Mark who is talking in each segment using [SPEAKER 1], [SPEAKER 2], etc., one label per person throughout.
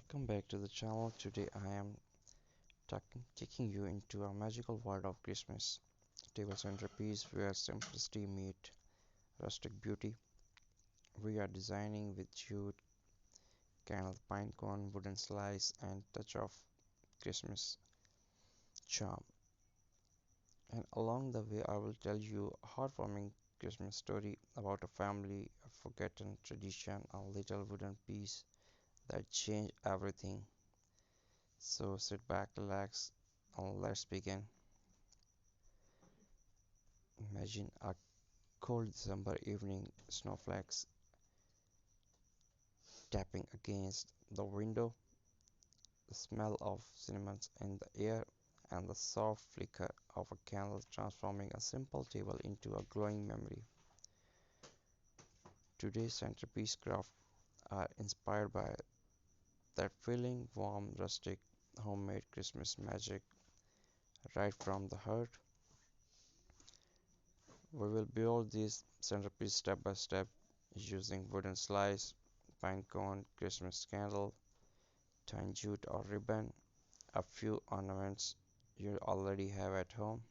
[SPEAKER 1] Welcome back to the channel. Today I am taking you into a magical world of Christmas. Table centerpiece where simplicity meet rustic beauty. We are designing with jute, candle, pine cone, wooden slice and touch of Christmas charm. And along the way I will tell you a heartwarming Christmas story about a family, a forgotten tradition, a little wooden piece that changed everything. So sit back, relax, and let's begin. Imagine a cold December evening, snowflakes tapping against the window, the smell of cinnamon in the air, and the soft flicker of a candle transforming a simple table into a glowing memory. Today's centerpiece crafts are inspired by that feeling, warm, rustic, homemade Christmas magic right from the heart. We will build this centerpiece step by step using wooden slice, pine cone, Christmas candle, tiny jute or ribbon, a few ornaments you already have at home.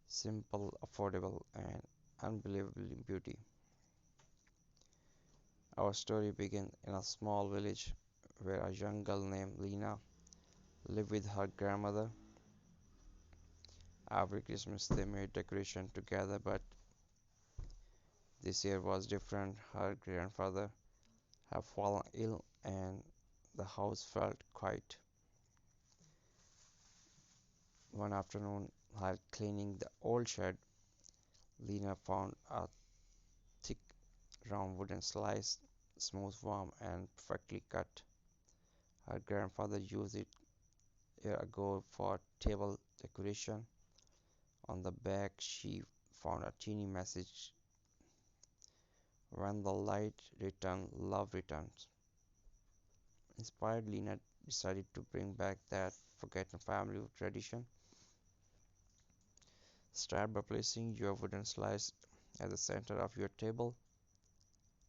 [SPEAKER 1] Simple, affordable, and unbelievably beauty. Our story begins in a small village where a young girl named Lena lived with her grandmother. Every Christmas they made decoration together, but this year was different. Her grandfather had fallen ill and the house felt quiet. One afternoon, while cleaning the old shed, Lena found a thick, round wooden slice, smooth, warm, and perfectly cut. Her grandfather used it a year ago for table decoration. On the back, she found a teeny message: "When the light returns, love returns." Inspired, Lena decided to bring back that forgotten family tradition. Start by placing your wooden slice at the center of your table.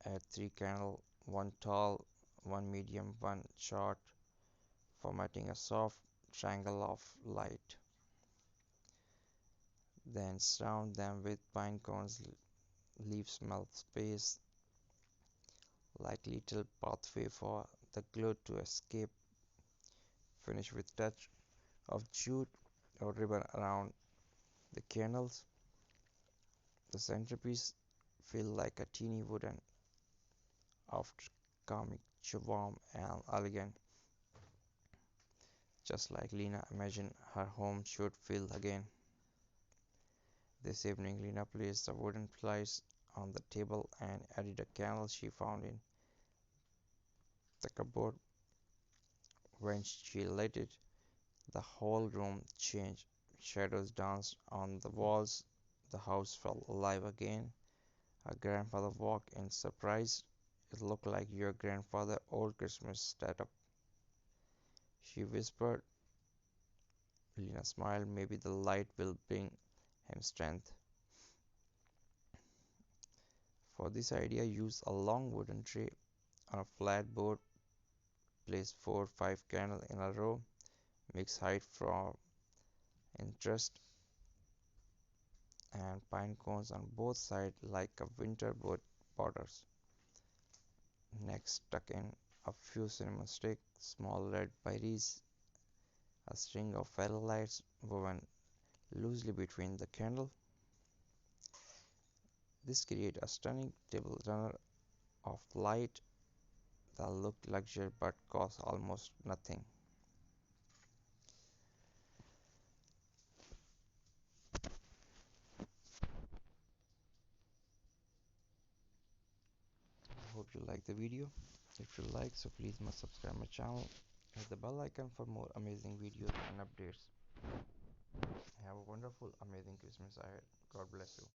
[SPEAKER 1] Add three candles, one tall, one medium, one short, formatting a soft triangle of light. Then surround them with pine cones, leave small space like little pathway for the glow to escape. Finish with touch of jute or ribbon around the candles. The centerpiece feel like a teeny wooden after comic, warm and elegant. Just like Lena imagined her home should feel again. This evening, Lena placed a wooden slice on the table and added a candle she found in the cupboard. When she lit it, the whole room changed. Shadows danced on the walls. The house felt alive again. Her grandfather walked in surprise. "It looked like your grandfather's old Christmas setup," she whispered. Lena smiled. "Maybe the light will bring him strength." For this idea, use a long wooden tray on a flat board. Place 4 or 5 candles in a row. Mix height from interest and pine cones on both sides like a winter borders. Next, tuck in a few cinnamon sticks, small red berries, a string of fairy lights woven loosely between the candle. This creates a stunning table runner of light that look luxurious but cost almost nothing. Hope you like the video. If you like, so please must subscribe my channel. Hit the bell icon for more amazing videos and updates. Have a wonderful, amazing Christmas ahead. God bless you.